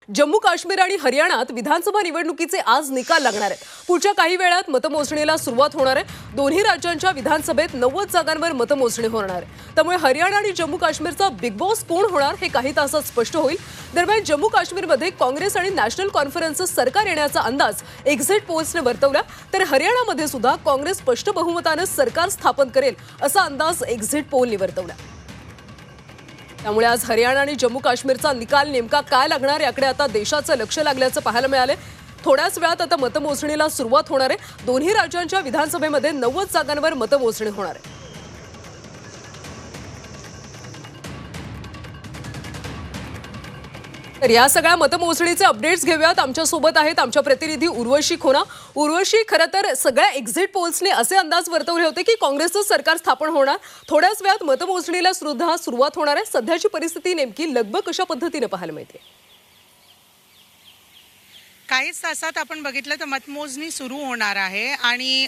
जम्मू काश्मीर आणि हरियाणात विधानसभा निवडणुकीचे आज निकाल लागणार आहेत। पुढच्या काही वेळात मतमोजणीला सुरुवात होणार आहे। दोन्ही राज्यांच्या विधानसभेत 90 जागांवर मतमोजणी होणार आहे। त्यामुळे हरियाणा आणि जम्मू काश्मीरचा बिग बॉस कोण होणार हे काही तासात स्पष्ट होईल। दरम्यान जम्मू काश्मीरमध्ये काँग्रेस आणि नॅशनल कॉन्फरन्सचं सरकार येण्याचा अंदाज एक्झिट पोल्सने वर्तवला, तर हरियाणामध्ये सुद्धा काँग्रेस स्पष्ट बहुमताने सरकार स्थापन करेल असा अंदाज एक्झिट पोलने वर्तवला। त्यामुळे आज हरियाणा आणि जम्मू काश्मीरचा निकाल नेमका काय लागणार याकडे आता देशाचं लक्ष लागल्याचं पाहायला मिळाले। थोड्याच वेळात आता मतमोजणीला सुरुवात होणार आहे। दोन्ही राज्यांच्या विधानसभेमध्ये 90 जागांवर मतमोजणी होणार आहे। तर या सगळ्या मतमोजणीचे अपडेट्स घेऊयात। आमच्या सोबत आहेत आमच्या प्रतिनिधी उर्वशी खोना। उर्वशी, खरं तर सगळ्या एक्झिट पोल्सने असे अंदाज वर्तवले होते की काँग्रेसचं सरकार स्थापन होणार। थोड्याच वेळात मतमोजणीला सुद्धा सुरुवात होणार आहे। सध्याची परिस्थिती नेमकी लगबग कशा पद्धतीने पाहायला मिळते? काहीच तासात आपण बघितलं तर मतमोजणी सुरू होणार आहे आणि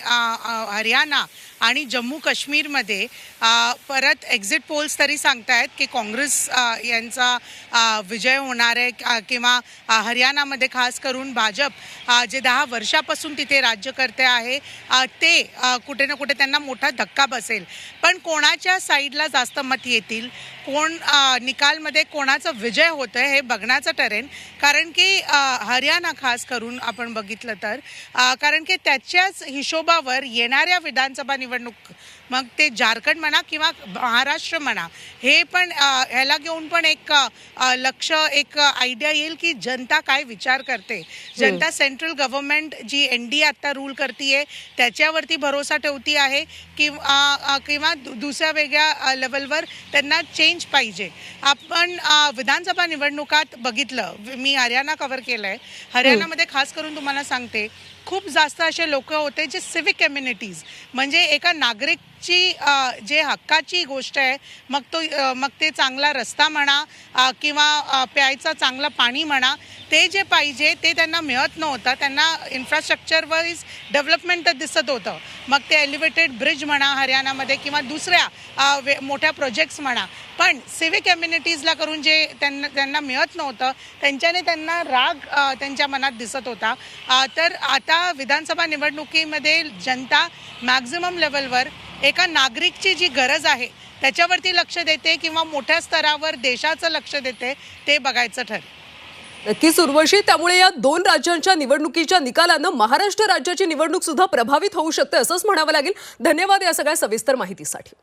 हरियाणा आणि जम्मू काश्मीरमध्ये परत एक्झिट पोल्स तरी सांगतायत की काँग्रेस यांचा विजय होणार आहे किंवा हरियाणामध्ये खास करून भाजप जे 10 वर्षापासून तिथे राज्य करते आहे ते कुठे ना कुठे त्यांना मोठा धक्का बसेल। पण कोणाच्या साईडला जास्त मत येतील, कोण निकालमध्ये कोणाचा विजय होतोय हे बघण्याचं ठरेल। कारण की हरियाणा खास करून आपण बघितलं तर कारण की त्याच्याच हिशोबावर येणाऱ्या विधानसभा निवडणूक, मग ते झारखंड म्हणा किंवा महाराष्ट्र म्हणा, हे पण ह्याला घेऊन पण एक लक्ष, एक आयडिया येईल की जनता काय विचार करते। जनता सेंट्रल गव्हर्नमेंट जी NDA आता रूल करतीये त्याच्यावरती भरोसा ठेवती आहे किंवा दुसऱ्या वेगळ्या लेवलवर त्यांना चेंज पाहिजे। आपण विधानसभा निवडणुकात बघितलं, मी हरियाणा कव्हर केलंय। हरियाणामध्ये खास करून तुम्हाला सांगते खूप जास्त असे लोक होते जे सिव्हिक कम्युनिटीज, म्हणजे एका नागरिकची जे हक्काची गोष्ट आहे, मग ते चांगला रस्ता म्हणा किंवा प्यायचं चांगलं पाणी म्हणा, ते जे पाहिजे ते त्यांना मिळत नव्हतं। त्यांना इन्फ्रास्ट्रक्चर वाईज डेव्हलपमेंट तर दिसत होतं, मग ते एलिव्हेटेड ब्रिज म्हणा हरियाणामध्ये किंवा दुसऱ्या मोठ्या प्रोजेक्ट्स म्हणा, पण सिव्हिक कम्युनिटीजला करून जे त्यांना मिळत नव्हतं त्यांच्याने त्यांना राग त्यांच्या मनात दिसत होता। तर आता विधानसभा निवडणुकीमध्ये जनता मॅक्झिमम लेवलवर एका नागरिकची जी गरज आहे त्याच्यावरती लक्ष देते किंवा मोठ्या स्तरावर देशाचं लक्ष देते, ते बघायचं ठरेल। नक्कीच उर्वशी, त्यामुळे या दोन राज्यांच्या निवडणुकीच्या निकालानं महाराष्ट्र राज्याची निवडणूक सुद्धा प्रभावित होऊ शकते असंच म्हणावं लागेल। धन्यवाद या सगळ्या सविस्तर माहितीसाठी।